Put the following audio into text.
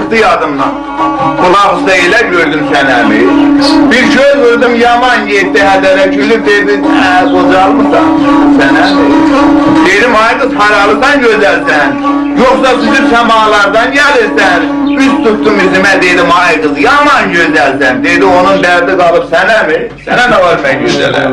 çıktı yadımdan. Kulağızda elə gördüm sənəmi. Bir göz vurdum yaman yetti hədərə gülüb dedi, qocalmısan sənəmi. Dedim, ay qız haralısan gözəlsən, yoxsa süzüb səmalardan gəlirsən. Üst tuttum üzümə dedim, ay qız yaman gözəlsən. Dedi, onun dərdi qalıb sənəmi. Sənə nə var mən gözələm?